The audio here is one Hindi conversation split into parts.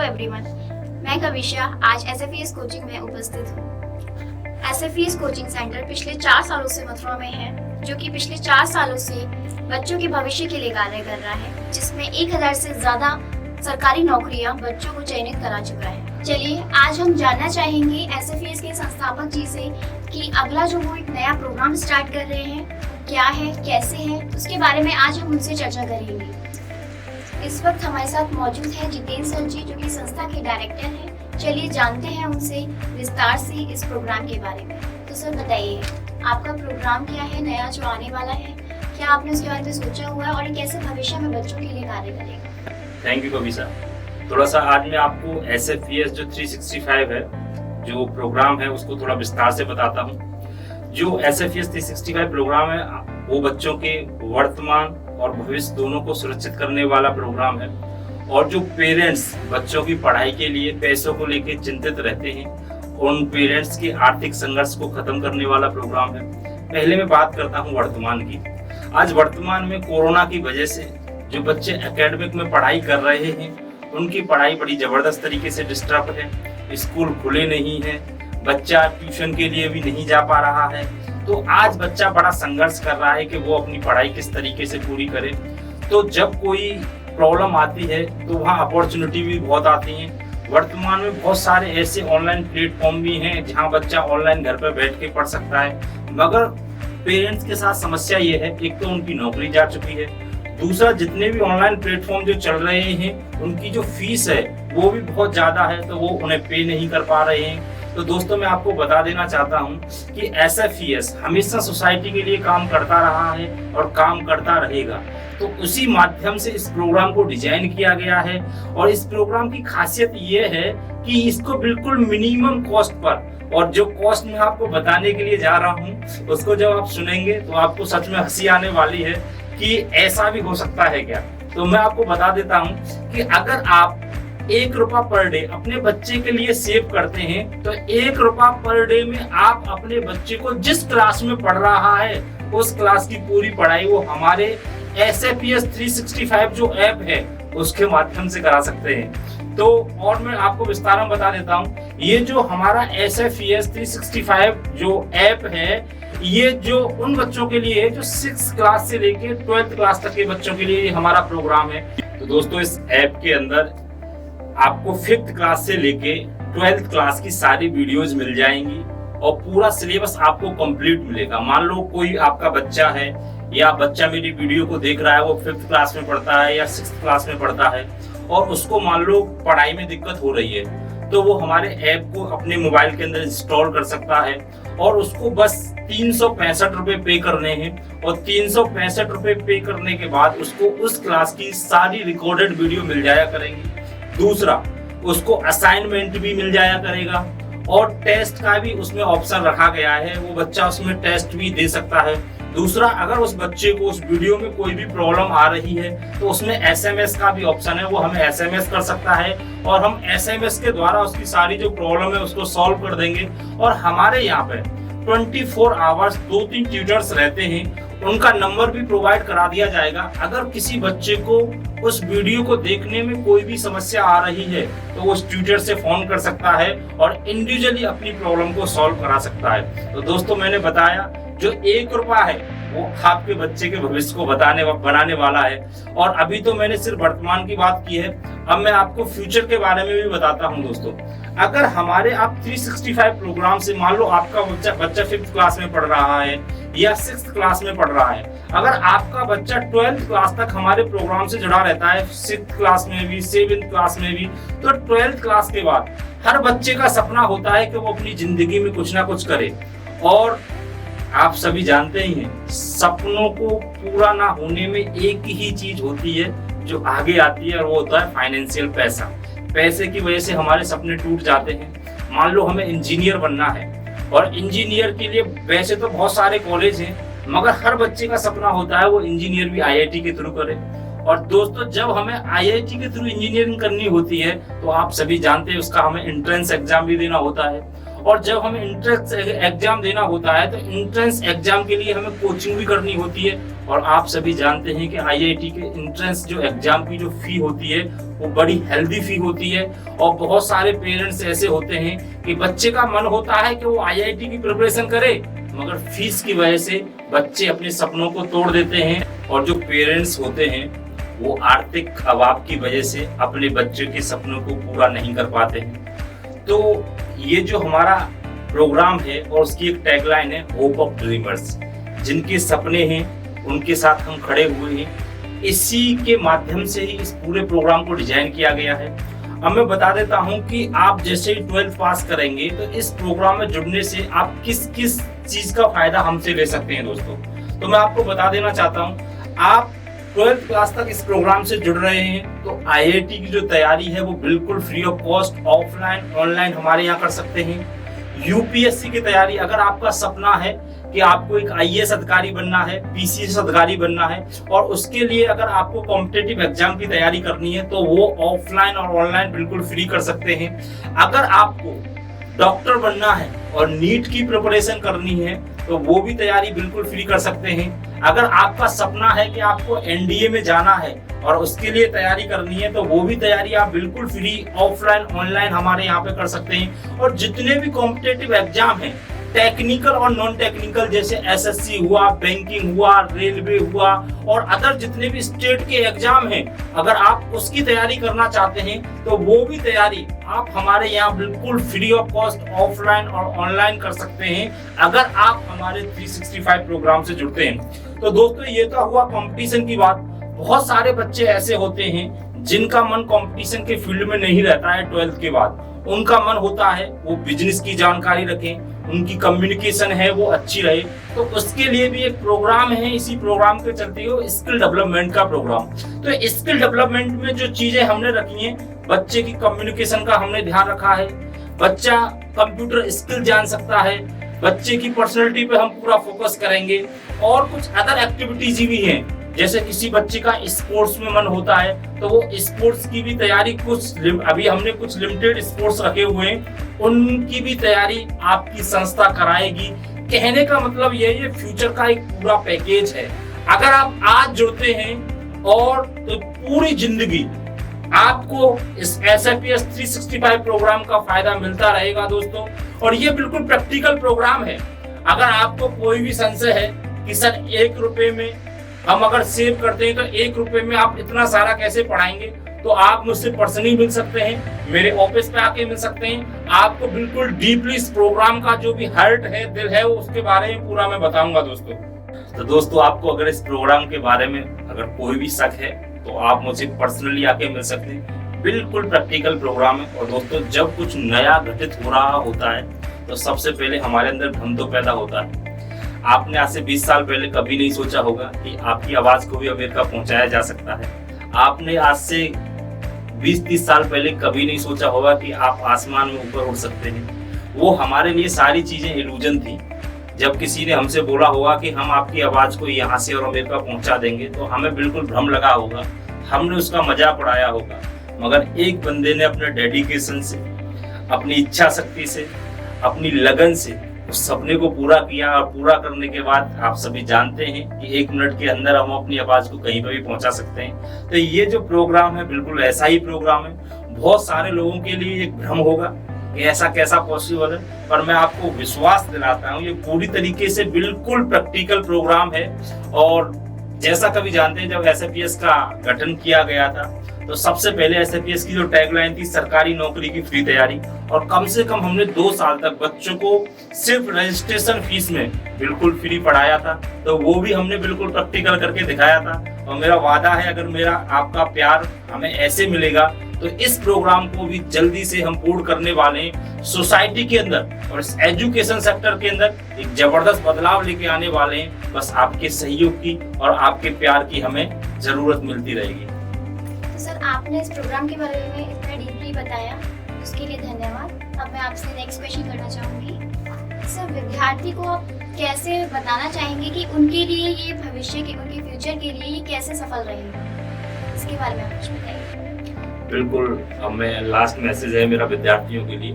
एवरीवन, मैं कविशा आज SFES कोचिंग में उपस्थित हूँ। SFES कोचिंग सेंटर पिछले 4 सालों से मथुरा में है, जो कि पिछले 4 सालों से बच्चों के भविष्य के लिए कार्य कर रहा है, जिसमें 1000 से ज्यादा सरकारी नौकरियां बच्चों को चयनित करा चुका है। चलिए आज हम जानना चाहेंगे SFES के संस्थापक जी से कि अगला जो वो एक नया प्रोग्राम स्टार्ट कर रहे हैं क्या है, कैसे है, उसके बारे में आज हम उनसे चर्चा करेंगे। इस वक्त हमारे साथ मौजूद है जितेंद्र सर जी, जो कि संस्था के डायरेक्टर हैं। चलिए जानते हैं उनसे विस्तार से इस प्रोग्राम के बारे में। तो सर बताइए, आपका प्रोग्राम क्या है, नया जो आने वाला है, क्या आपने उसके बारे में सोचा हुआ है और ये कैसे भविष्य में बच्चों के लिए कार्य करेगा? Thank you Kavisha. थोड़ा सा आज मैं आपको SFES जो 365 है जो प्रोग्राम है उसको थोड़ा विस्तार से बताता हूँ। जो SFES 365 प्रोग्राम है वो बच्चों के वर्तमान और भविष्य दोनों को सुरक्षित करने वाला प्रोग्राम है। और जो पेरेंट्स बच्चों की पढ़ाई के लिए पैसों को लेकर चिंतित रहते हैं, उन पेरेंट्स के आर्थिक संघर्ष को खत्म करने वाला प्रोग्राम है। पहले मैं बात करता हूँ वर्तमान की। आज वर्तमान में कोरोना की वजह से जो बच्चे एकेडमिक में पढ़ाई कर रहे हैं, उनकी पढ़ाई बड़ी जबरदस्त तरीके से डिस्टर्ब है। स्कूल खुले नहीं है, बच्चा ट्यूशन के लिए भी नहीं जा पा रहा है। तो आज बच्चा बड़ा संघर्ष कर रहा है कि वो अपनी पढ़ाई किस तरीके से पूरी करे। तो जब कोई प्रॉब्लम आती है तो वहाँ अपॉर्चुनिटी भी बहुत आती हैं। वर्तमान में बहुत सारे ऐसे ऑनलाइन प्लेटफॉर्म भी हैं जहाँ बच्चा ऑनलाइन घर पर बैठ के पढ़ सकता है। मगर पेरेंट्स के साथ समस्या ये है, एक तो उनकी नौकरी जा चुकी है, दूसरा जितने भी ऑनलाइन प्लेटफॉर्म जो चल रहे हैं उनकी जो फीस है वो भी बहुत ज्यादा है, तो वो उन्हें पे नहीं कर पा रहे हैं। तो दोस्तों मैं आपको बता देना चाहता हूं कि SFES हमेशा सोसाइटी के लिए काम करता रहा है और काम करता रहेगा। तो उसी माध्यम से इस प्रोग्राम को डिजाइन किया गया है। और इस प्रोग्राम की खासियत ये है कि इसको बिल्कुल मिनिमम कॉस्ट पर, और जो कॉस्ट मैं आपको बताने के लिए जा रहा हूँ उसको जब आप सुनेंगे तो आपको सच में हंसी आने वाली है कि ऐसा भी हो सकता है क्या। तो मैं आपको बता देता हूँ कि अगर आप 1 रुपया पर डे अपने बच्चे के लिए सेव करते हैं तो 1 रुपया पर डे में आप अपने बच्चे को जिस क्लास में पढ़ रहा है उस क्लास की पूरी पढ़ाई वो हमारे SFES 365 जो ऐप है उसके माध्यम से करा सकते हैं। तो और मैं आपको विस्तार में बता देता हूँ, ये जो हमारा SFES 365 जो ऐप है, ये जो उन बच्चों के लिए है जो 6th क्लास से लेके 12th क्लास तक के बच्चों के लिए हमारा प्रोग्राम है। तो दोस्तों इस ऐप के अंदर आपको 5th क्लास से लेके 12th क्लास की सारी वीडियोस मिल जाएंगी और पूरा सिलेबस आपको कंप्लीट मिलेगा। मान लो कोई आपका बच्चा है या बच्चा मेरी वीडियो को देख रहा है, वो 5th क्लास में पढ़ता है या 6th क्लास में पढ़ता है और उसको मान लो पढ़ाई में दिक्कत हो रही है, तो वो हमारे ऐप को अपने मोबाइल के अंदर इंस्टॉल कर सकता है और उसको बस 365 रुपए पे करने हैं। और 365 रुपए पे करने के बाद उसको उस क्लास की सारी रिकॉर्डेड वीडियो मिल जाया करेंगी। दूसरा, उसको असाइनमेंट भी मिल जाया करेगा और टेस्ट का भी उसमें ऑप्शन रखा गया है, वो बच्चा उसमें टेस्ट भी दे सकता है। दूसरा, अगर उस बच्चे को उस वीडियो में कोई भी प्रॉब्लम आ रही है तो उसमें SMS का भी ऑप्शन है, वो हमें SMS कर सकता है और हम SMS के द्वारा उसकी सारी जो प्रॉब्लम है उसको सॉल्व कर देंगे। और हमारे यहाँ पे 24 आवर्स 2-3 ट्यूटर्स रहते हैं, उनका नंबर भी प्रोवाइड करा दिया जाएगा। अगर किसी बच्चे को उस वीडियो को देखने में कोई भी समस्या आ रही है तो वो उस ट्यूटर से फोन कर सकता है और इंडिविजुअली अपनी प्रॉब्लम को सॉल्व करा सकता है। तो दोस्तों मैंने बताया जो 1 रुपया है वो आपके बच्चे के भविष्य को बनाने वाला है। और अभी तो मैंने सिर्फ वर्तमान की बात की है, अब मैं आपको फ्यूचर के बारे में भी बताता हूं। दोस्तों अगर हमारे आप 365 प्रोग्राम से, मान लो आपका बच्चा 5th क्लास में पढ़ रहा है या 6th क्लास में पढ़ रहा है, अगर आपका बच्चा 12th क्लास तक हमारे प्रोग्राम से जुड़ा रहता है, 6th क्लास में भी 7th क्लास में भी, तो 12th क्लास के बाद हर बच्चे का सपना होता है कि वो अपनी जिंदगी में कुछ ना कुछ करे। और आप सभी जानते ही हैं, सपनों को पूरा ना होने में एक ही चीज होती है जो आगे आती है और वो होता है फाइनेंशियल पैसा। पैसे की वजह से हमारे सपने टूट जाते हैं। मान लो हमें इंजीनियर बनना है और इंजीनियर के लिए वैसे तो बहुत सारे कॉलेज हैं, मगर हर बच्चे का सपना होता है वो इंजीनियर भी IIT के थ्रू करे। और दोस्तों जब हमें IIT के थ्रू इंजीनियरिंग करनी होती है तो आप सभी जानते हैं उसका हमें एंट्रेंस एग्जाम भी देना होता है। और जब हमें एंट्रेंस एग्जाम देना होता है तो एंट्रेंस एग्जाम के लिए हमें कोचिंग भी करनी होती है। और आप सभी जानते हैं कि आईआईटी के एंट्रेंस जो एग्जाम की जो फी होती है वो बड़ी हेल्दी फी होती है। और बहुत सारे पेरेंट्स ऐसे होते हैं कि बच्चे का मन होता है कि वो आईआईटी की प्रिपरेशन करे, मगर फीस की वजह से बच्चे अपने सपनों को तोड़ देते हैं। और जो पेरेंट्स होते हैं वो आर्थिक अभाव की वजह से अपने बच्चे के सपनों को पूरा नहीं कर पाते हैं। तो ये जो हमारा प्रोग्राम है और उसकी एक टैगलाइन है होप ऑफ ड्रीमर्स, जिनके सपने हैं उनके साथ हम खड़े हुए हैं। इसी के माध्यम से ही इस पूरे प्रोग्राम को डिजाइन किया गया है। अब मैं बता देता हूं कि आप जैसे ही 12th पास करेंगे तो इस प्रोग्राम में जुड़ने से आप किस किस चीज का फायदा हमसे ले सकते हैं दोस्तों। तो मैं आपको बता देना चाहता हूं, आप 12th क्लास तक इस प्रोग्राम से जुड़ रहे हैं तो आईआईटी की जो तैयारी है वो बिल्कुल free of cost offline online हमारे यहाँ कर सकते हैं। यूपीएससी की तैयारी, अगर आपका सपना है कि आपको एक आईएएस अधिकारी बनना है, पीसीएस अधिकारी बनना है और उसके लिए अगर आपको कॉम्पिटिटिव एग्जाम की तैयारी करनी है तो वो ऑफलाइन और ऑनलाइन बिल्कुल फ्री कर सकते हैं। अगर आपको डॉक्टर बनना है और नीट की प्रिपरेशन करनी है तो वो भी तैयारी बिल्कुल फ्री कर सकते हैं। अगर आपका सपना है कि आपको एनडीए में जाना है और उसके लिए तैयारी करनी है तो वो भी तैयारी आप बिल्कुल फ्री ऑफलाइन ऑनलाइन हमारे यहाँ पे कर सकते हैं। और जितने भी कॉम्पिटिटिव एग्जाम हैं, टेक्निकल और नॉन टेक्निकल, जैसे एसएससी हुआ, बैंकिंग हुआ, रेलवे हुआ और अदर जितने भी स्टेट के एग्जाम हैं, अगर आप उसकी तैयारी करना चाहते हैं तो वो भी तैयारी आप हमारे यहाँ बिल्कुल फ्री ऑफ कॉस्ट ऑफलाइन और ऑनलाइन कर सकते हैं अगर आप हमारे 365 प्रोग्राम से जुड़ते हैं। तो दोस्तों ये तो हुआ कंपटीशन की बात। बहुत सारे बच्चे ऐसे होते हैं जिनका मन कंपटीशन के फील्ड में नहीं रहता है 12th के बाद। उनका मन होता है वो बिजनेस की जानकारी रखें, उनकी कम्युनिकेशन है वो अच्छी रहे। तो उसके लिए भी एक प्रोग्राम है, इसी प्रोग्राम के चलते हो स्किल डेवलपमेंट का प्रोग्राम। तो स्किल डेवलपमेंट में जो चीजें हमने रखी हैं, बच्चे की कम्युनिकेशन का हमने ध्यान रखा है, बच्चा कंप्यूटर स्किल जान सकता है, बच्चे की पर्सनैलिटी पे हम पूरा फोकस करेंगे। और कुछ अदर एक्टिविटीज भी हैं, जैसे किसी बच्चे का स्पोर्ट्स में मन होता है तो वो स्पोर्ट्स की भी तैयारी अभी हमने कुछ लिमिटेड स्पोर्ट्स रखे हुए हैं, उनकी भी तैयारी आपकी संस्था कराएगी। कहने का मतलब ये फ्यूचर का एक पूरा पैकेज है। अगर आप आज जुड़ते हैं और तो पूरी जिंदगी आपको इस SFPS 365 प्रोग्राम का फायदा मिलता रहेगा दोस्तों। और ये बिल्कुल प्रैक्टिकल प्रोग्राम है। अगर आपको कोई भी संशय है कि सर 1 रुपए में हम अगर सेव करते हैं तो 1 रुपए में आप इतना सारा कैसे पढ़ाएंगे, तो आप मुझसे पर्सनली मिल सकते हैं, मेरे ऑफिस पे आके मिल सकते हैं। आपको बिल्कुल डीपली इस प्रोग्राम का जो भी हार्ट है, दिल है, उसके बारे में पूरा मैं बताऊंगा दोस्तों। तो दोस्तों आपको अगर इस प्रोग्राम के बारे में अगर कोई भी शक है तो आप मुझे पर्सनली आके मिल सकते हैं। बिल्कुल प्रैक्टिकल प्रोग्राम है। और दोस्तों जब कुछ नया घटित हो रहा होता है तो सबसे पहले हमारे अंदर भ्रम तो पैदा होता है। आपने आज से 20 साल पहले कभी नहीं सोचा होगा कि आपकी आवाज को भी अमेरिका पहुंचाया जा सकता है। आपने आज से 20-30 साल पहले कभी नहीं सोचा होगा कि आप आसमान में ऊपर उड़ सकते हैं। वो हमारे लिए सारी चीजें इल्यूजन थी। जब किसी ने हमसे बोला होगा कि हम आपकी आवाज को यहाँ से और अमेरिका पहुंचा देंगे तो हमें बिल्कुल भ्रम लगा होगा, हमने उसका मजाक उड़ाया होगा। मगर एक बंदे ने अपने डेडिकेशन से, अपनी इच्छा शक्ति से, अपनी लगन से उस सपने को पूरा किया। और पूरा करने के बाद आप सभी जानते हैं कि 1 मिनट के अंदर हम अपनी आवाज को कहीं पर भी पहुंचा सकते हैं। तो ये जो प्रोग्राम है बिल्कुल ऐसा ही प्रोग्राम है। बहुत सारे लोगों के लिए एक भ्रम होगा कि ऐसा कैसा पॉसिबल है, पर मैं आपको विश्वास दिलाता हूँ ये पूरी तरीके से बिल्कुल प्रैक्टिकल प्रोग्राम है। और जैसा कभी जानते हैं जब SFPS का गठन किया गया था तो सबसे पहले SFPS की जो टैगलाइन थी सरकारी नौकरी की फ्री तैयारी। और कम से कम हमने 2 साल तक बच्चों को सिर्फ रजिस्ट्रेशन फीस में बिल्कुल फ्री पढ़ाया था। तो वो भी हमने बिल्कुल प्रैक्टिकल करके दिखाया था। और मेरा वादा है अगर मेरा आपका प्यार हमें ऐसे मिलेगा तो इस प्रोग्राम को भी जल्दी से हम पूर्ण करने वाले हैं। सोसाइटी के अंदर और इस एजुकेशन सेक्टर के अंदर एक जबरदस्त बदलाव लेके आने वाले हैं। बस आपके सहयोग की और आपके प्यार की हमें जरूरत मिलती रहेगी। तो सर आपने इस प्रोग्राम के बारे में इतना डीपली बताया, उसके लिए धन्यवाद। अब मैं आपसे नेक्स्ट क्वेश्चन करना चाहूँगी। सर विद्यार्थी को आप कैसे बताना चाहेंगे कि उनके लिए ये भविष्य के, उनके फ्यूचर के लिए ये कैसे सफल रहेगा, इसके बारे में आप कुछ बताइए। बिल्कुल, अब मैं लास्ट मैसेज है मेरा विद्यार्थियों के लिए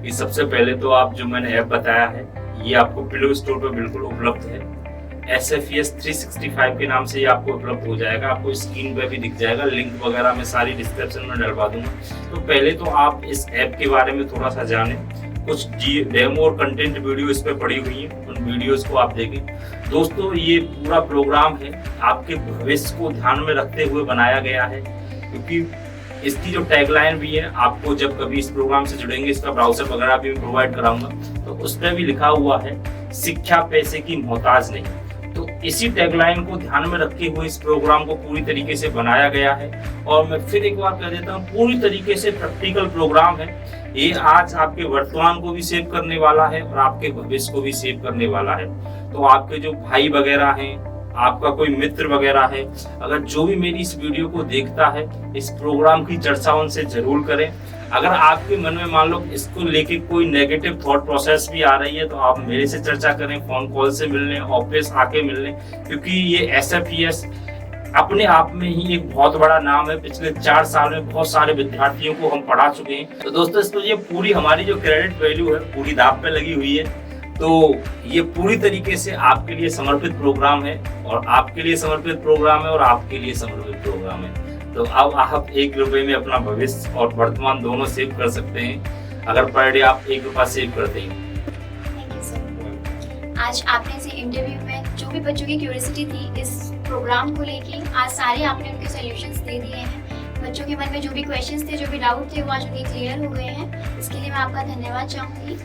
कि सबसे पहले तो आप जो मैंने ऐप बताया है ये आपको प्ले स्टोर पर बिल्कुल उपलब्ध है। SFES 365 के नाम से ये आपको उपलब्ध हो जाएगा, आपको स्क्रीन पे भी दिख जाएगा, लिंक वगैरह मैं सारी डिस्क्रिप्शन में डलवा दूंगा। तो पहले तो आप इस ऐप के बारे में थोड़ा सा जानें, कुछ डेमो और कंटेंट वीडियो इस पे पड़ी हुई है, उन वीडियोस को आप देखें। दोस्तों ये पूरा प्रोग्राम है आपके भविष्य को ध्यान में रखते हुए बनाया गया है, क्योंकि इसकी जो टैगलाइन भी है, आपको जब कभी इस प्रोग्राम से जुड़ेंगे इसका ब्राउजर वगैरह भी प्रोवाइड कराऊंगा, तो उस पर भी लिखा हुआ है शिक्षा पैसे की मोहताज नहीं। तो इसी टैगलाइन को ध्यान में रखते हुए इस प्रोग्राम को पूरी तरीके से बनाया गया है। और मैं फिर एक बार कह देता हूँ, पूरी तरीके से प्रैक्टिकल प्रोग्राम है। ये आज आपके वर्तमान को भी सेव करने वाला है और आपके भविष्य को भी सेव करने वाला है। तो आपके जो भाई वगैरह हैं, आपका कोई मित्र वगैरह है, अगर जो भी मेरी इस वीडियो को देखता है, इस प्रोग्राम की चर्चा उनसे जरूर करें। अगर आपके मन में मान लो इसको लेके कोई नेगेटिव थॉट प्रोसेस भी आ रही है, तो आप मेरे से चर्चा करें, फोन कॉल से मिल लें, ऑफिस आके मिल लें, क्योंकि ये SFES अपने आप में ही एक बहुत बड़ा नाम है। पिछले 4 साल में बहुत सारे विद्यार्थियों को हम पढ़ा चुके हैं। तो दोस्तों इसमें ये पूरी हमारी जो क्रेडिट वैल्यू है पूरी दांव पे लगी हुई है। तो ये पूरी तरीके से आपके लिए समर्पित प्रोग्राम है, और आपके लिए समर्पित प्रोग्राम है, और आपके लिए समर्पित प्रोग्राम है। तो अब आप 1 रुपए में अपना भविष्य और वर्तमान दोनों सेव कर सकते हैं, अगर पर डे आप 1 रुपया सेव करते हैं। Thank you sir. आज आपने इस इंटरव्यू में जो भी बच्चों की क्यूरियोसिटी थी इस प्रोग्राम को लेके, आज सारे आपने उनके सॉल्यूशंस दे दिए हैं। बच्चों के मन में जो भी क्वेश्चंस थे, जो भी डाउट थे, वो आज उनके क्लियर हो गए हैं। इसके लिए मैं आपका धन्यवाद चाहूँगी।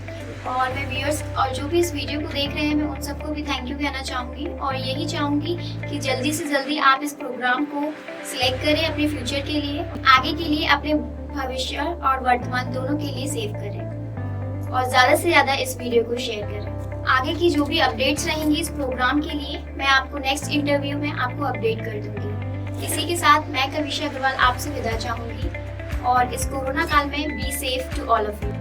और मैं व्यूअर्स और जो भी इस वीडियो को देख रहे हैं, मैं उन सबको भी थैंक यू कहना चाहूँगी। और यही चाहूँगी कि जल्दी से जल्दी आप इस प्रोग्राम को सिलेक्ट करें अपने फ्यूचर के लिए, आगे के लिए, अपने भविष्य और वर्तमान दोनों के लिए सेव करें। और ज़्यादा से ज़्यादा इस वीडियो को शेयर करें। आगे की जो भी अपडेट्स रहेंगी इस प्रोग्राम के लिए, मैं आपको नेक्स्ट इंटरव्यू में आपको अपडेट कर दूँगी। इसी के साथ मैं कविशा अग्रवाल आपसे विदा चाहूँगी। और इस कोरोना काल में be safe to all of you.